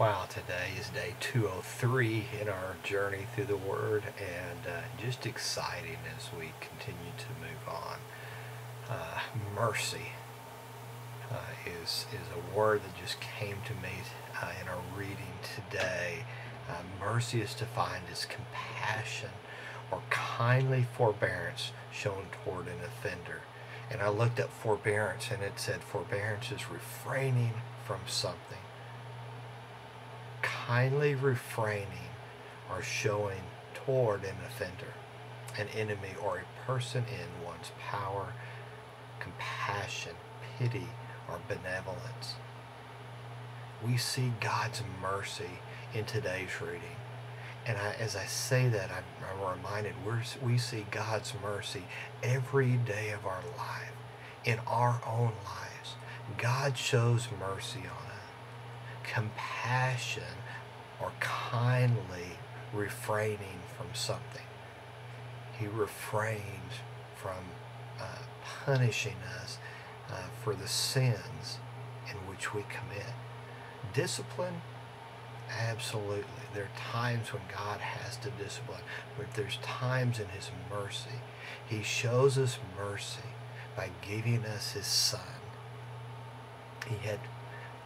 Wow, today is day 203 in our journey through the Word, and just exciting as we continue to move on. Mercy is a word that just came to me in our reading today. Mercy is defined as compassion or kindly forbearance shown toward an offender. And I looked up forbearance, and it said forbearance is refraining from something. Kindly refraining or showing toward an offender, an enemy, or a person in one's power, compassion, pity, or benevolence. We see God's mercy in today's reading. And as I say that, I'm reminded we see God's mercy every day of our life, in our own lives. God shows mercy on us. Compassion or kindly refraining from something. He refrains from punishing us for the sins in which we commit. Discipline, absolutely. There are times when God has to discipline, but there's times in His mercy. He shows us mercy by giving us His Son. He had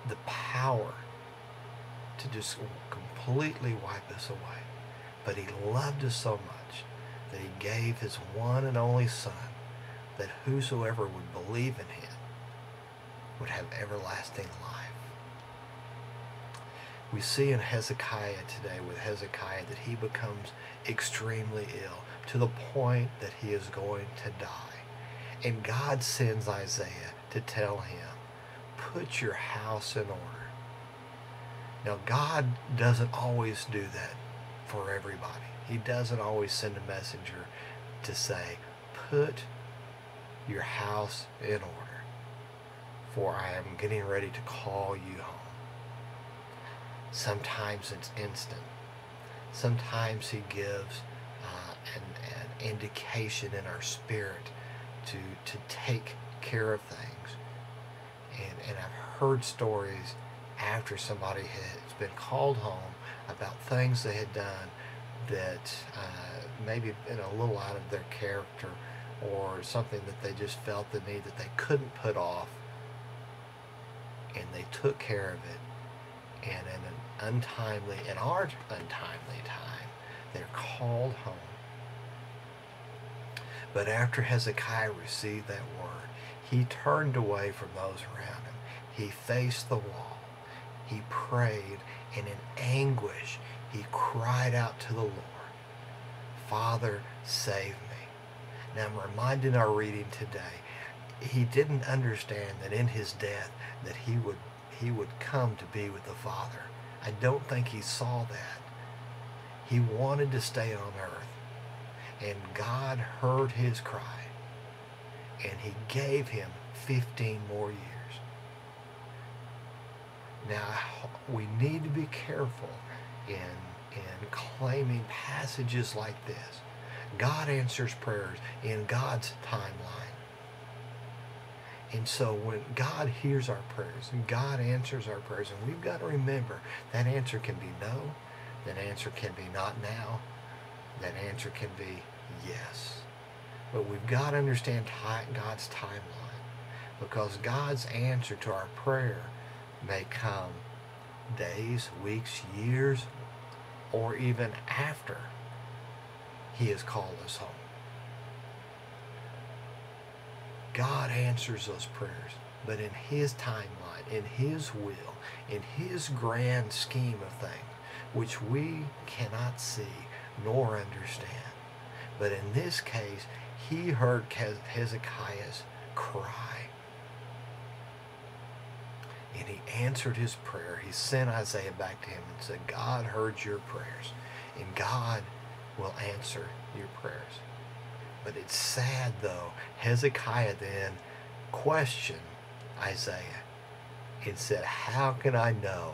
the power to just completely wipe us away. But He loved us so much that He gave His one and only Son, that whosoever would believe in Him would have everlasting life. We see in Hezekiah today, with Hezekiah, that he becomes extremely ill to the point that he is going to die. And God sends Isaiah to tell him, put your house in order. Now, God doesn't always do that for everybody. He doesn't always send a messenger to say, put your house in order, for I am getting ready to call you home. Sometimes it's instant. Sometimes He gives an indication in our spirit to take care of things. And I've heard stories after somebody has been called home about things they had done that maybe been a little out of their character, or something that they just felt the need that they couldn't put off, and they took care of it, and in our untimely time, they're called home. But after Hezekiah received that word, he turned away from those around him. He faced the wall. He prayed, and in anguish, he cried out to the Lord, Father, save me. Now I'm reminded in our reading today, he didn't understand that in his death that he would come to be with the Father. I don't think he saw that. He wanted to stay on earth, and God heard his cry, and He gave him 15 more years. Now, we need to be careful in claiming passages like this. God answers prayers in God's timeline. And so when God hears our prayers, and God answers our prayers, and we've got to remember that answer can be no, that answer can be not now, that answer can be yes. But we've got to understand God's timeline, because God's answer to our prayer may come days, weeks, years, or even after He has called us home. God answers those prayers, but in His timeline, in His will, in His grand scheme of things, which we cannot see nor understand. But in this case, He heard Hezekiah's cry, and He answered his prayer. He sent Isaiah back to him and said, God heard your prayers, and God will answer your prayers. But it's sad, though. Hezekiah then questioned Isaiah and said, how can I know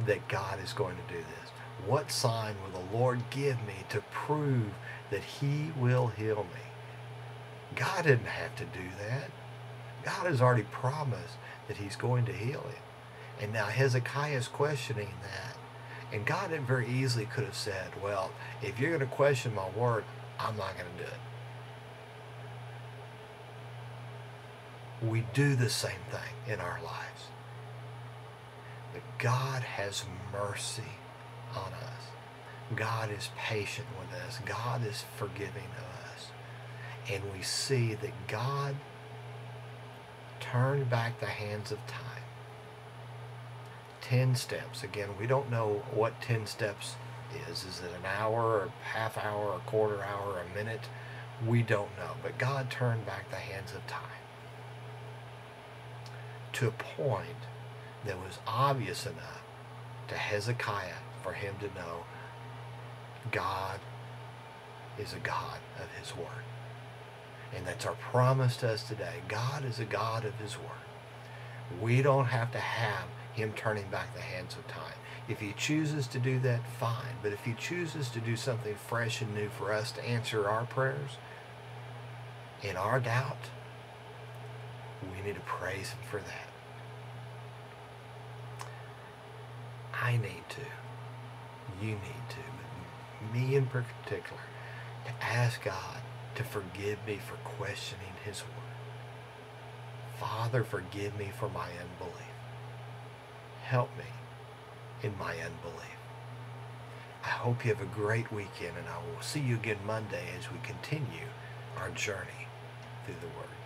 that God is going to do this? What sign will the Lord give me to prove that He will heal me? God didn't have to do that. God has already promised that He's going to heal him. And now Hezekiah is questioning that. And God very easily could have said, well, if you're going to question my word, I'm not going to do it. We do the same thing in our lives. But God has mercy on us. God is patient with us. God is forgiving of us. And we see that God turned back the hands of time. 10 steps. Again, we don't know what 10 steps is. Is it an hour, a half hour, a quarter hour, a minute? We don't know. But God turned back the hands of time to a point that was obvious enough to Hezekiah for him to know God is a God of his word. And that's our promise to us today. God is a God of his word. We don't have to have him turning back the hands of time. If he chooses to do that, fine. But if he chooses to do something fresh and new for us to answer our prayers in our doubt, we need to praise him for that. I need to. You need to. But me in particular, to ask God to forgive me for questioning his word. Father, forgive me for my unbelief. Help me in my unbelief. I hope you have a great weekend, and I will see you again Monday as we continue our journey through the Word.